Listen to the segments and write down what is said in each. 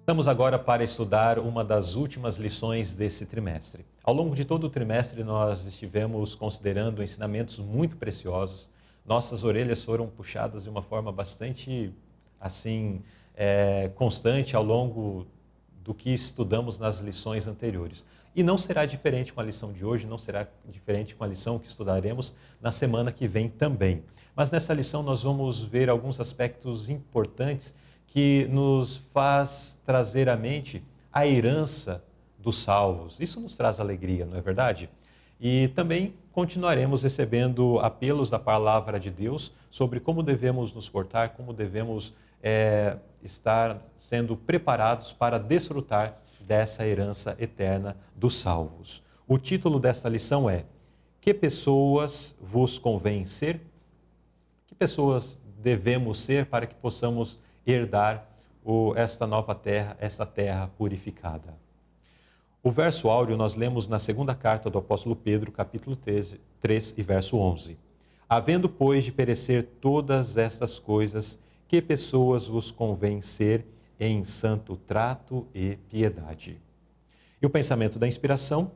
Estamos agora para estudar uma das últimas lições desse trimestre. Ao longo de todo o trimestre, nós estivemos considerando ensinamentos muito preciosos. Nossas orelhas foram puxadas de uma forma bastante, constante ao longo do que estudamos nas lições anteriores. E não será diferente com a lição de hoje, não será diferente com a lição que estudaremos na semana que vem também. Mas nessa lição nós vamos ver alguns aspectos importantes que nos faz trazer à mente a herança dos salvos. Isso nos traz alegria, não é verdade? E também continuaremos recebendo apelos da palavra de Deus sobre como devemos nos portar, como devemos estar sendo preparados para desfrutar dessa herança eterna dos salvos. O título desta lição é: Que pessoas vos convém ser? Que pessoas devemos ser para que possamos herdar esta nova terra, esta terra purificada? O verso áureo nós lemos na segunda carta do apóstolo Pedro, capítulo 3 e verso 11. Havendo, pois, de perecer todas estas coisas, que pessoas vos convém ser em santo trato e piedade? E o pensamento da inspiração: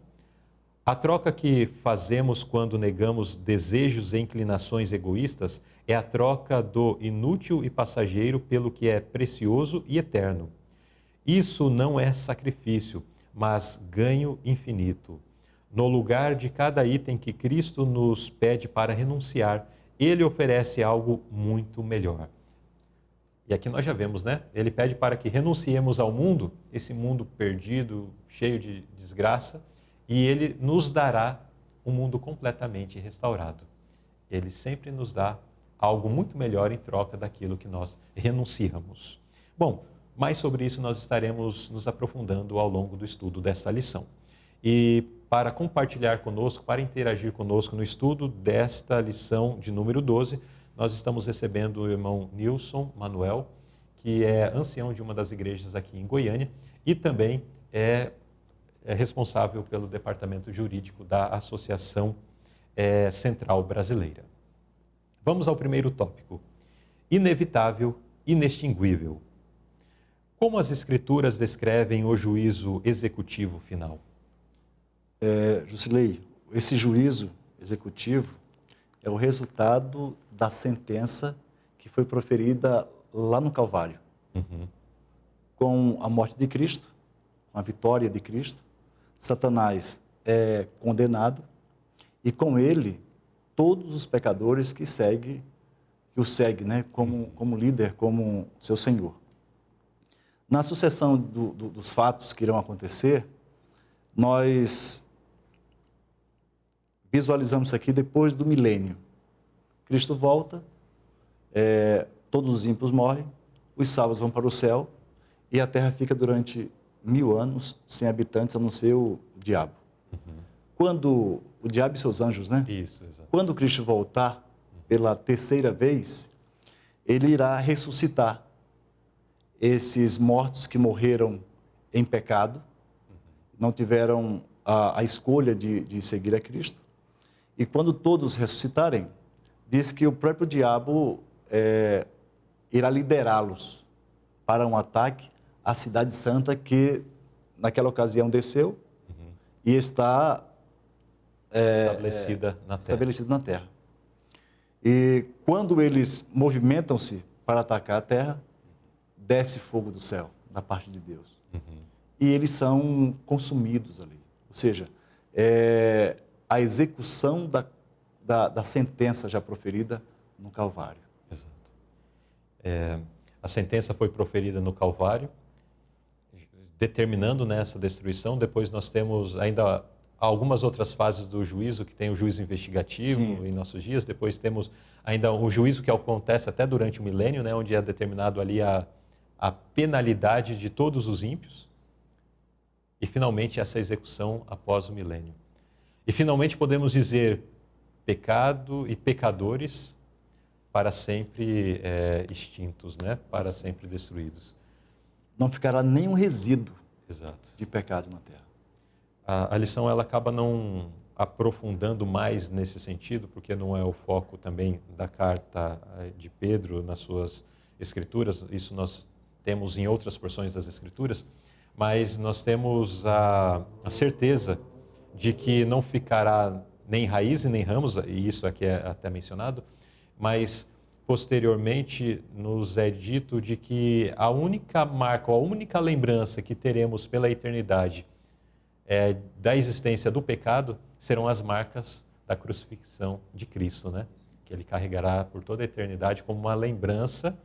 a troca que fazemos quando negamos desejos e inclinações egoístas é a troca do inútil e passageiro pelo que é precioso e eterno. Isso não é sacrifício, mas ganho infinito. No lugar de cada item que Cristo nos pede para renunciar, Ele oferece algo muito melhor. E aqui nós já vemos, né? Ele pede para que renunciemos ao mundo, esse mundo perdido, cheio de desgraça, e Ele nos dará um mundo completamente restaurado. Ele sempre nos dá algo muito melhor em troca daquilo que nós renunciamos. Bom, mais sobre isso nós estaremos nos aprofundando ao longo do estudo desta lição. E para compartilhar conosco, para interagir conosco no estudo desta lição de número 12, nós estamos recebendo o irmão Nilson Manuel, que é ancião de uma das igrejas aqui em Goiânia e também é responsável pelo departamento jurídico da Associação Central Brasileira. Vamos ao primeiro tópico: inevitável, inextinguível. Como as Escrituras descrevem o juízo executivo final? Jusilei, esse juízo executivo é o resultado da sentença que foi proferida lá no Calvário. Com a morte de Cristo, com a vitória de Cristo, Satanás é condenado e com ele todos os pecadores que o seguem, né, como líder, como seu Senhor. Na sucessão dos fatos que irão acontecer, nós visualizamos aqui depois do milênio. Cristo volta, todos os ímpios morrem, os salvos vão para o céu e a terra fica durante 1000 anos sem habitantes, a não ser o diabo. Quando o diabo e seus anjos, né? Isso, exato. Quando Cristo voltar pela terceira vez, ele irá ressuscitar esses mortos que morreram em pecado, não tiveram a escolha de seguir a Cristo. E quando todos ressuscitarem, diz que o próprio diabo irá liderá-los para um ataque à cidade santa que naquela ocasião desceu e está estabelecida na terra. E quando eles movimentam-se para atacar a terra, desce fogo do céu, da parte de Deus. E eles são consumidos ali. Ou seja, a execução da sentença já proferida no Calvário. Exato. A sentença foi proferida no Calvário, determinando essa destruição. Depois nós temos ainda algumas outras fases do juízo, que tem o juízo investigativo. Sim. Em nossos dias. Depois temos ainda o juízo que acontece até durante o milênio, né, onde é determinado ali a penalidade de todos os ímpios. E finalmente essa execução após o milênio. E finalmente podemos dizer: pecado e pecadores para sempre extintos, né? Para sempre destruídos. Não ficará nenhum resíduo. Exato. De pecado na terra. A lição ela acaba não aprofundando mais nesse sentido, porque não é o foco também da carta de Pedro nas suas escrituras. Isso nós temos em outras porções das Escrituras, mas nós temos a certeza de que não ficará nem raiz e nem ramos, e isso aqui é até mencionado, mas posteriormente nos é dito de que a única marca, a única lembrança que teremos pela eternidade da existência do pecado serão as marcas da crucifixão de Cristo, né? Que ele carregará por toda a eternidade como uma lembrança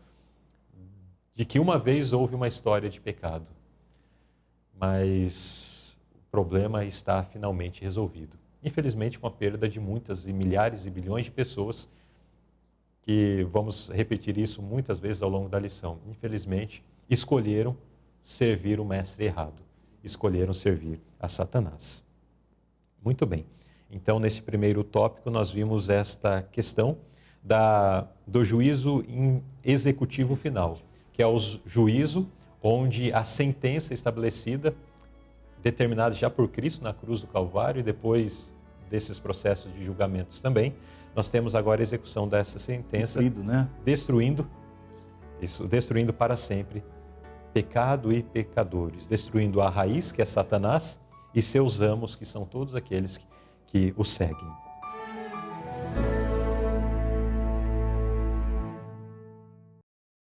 de que uma vez houve uma história de pecado. Mas o problema está finalmente resolvido. Infelizmente, com a perda de muitas e milhares e bilhões de pessoas, que vamos repetir isso muitas vezes ao longo da lição, infelizmente, escolheram servir o mestre errado, escolheram servir a Satanás. Muito bem. Então, nesse primeiro tópico, nós vimos esta questão do juízo executivo final, que é o juízo onde a sentença estabelecida, determinada já por Cristo na cruz do Calvário, e depois desses processos de julgamentos também, nós temos agora a execução dessa sentença, destruindo para sempre pecado e pecadores, destruindo a raiz, que é Satanás, e seus amos, que são todos aqueles que o seguem.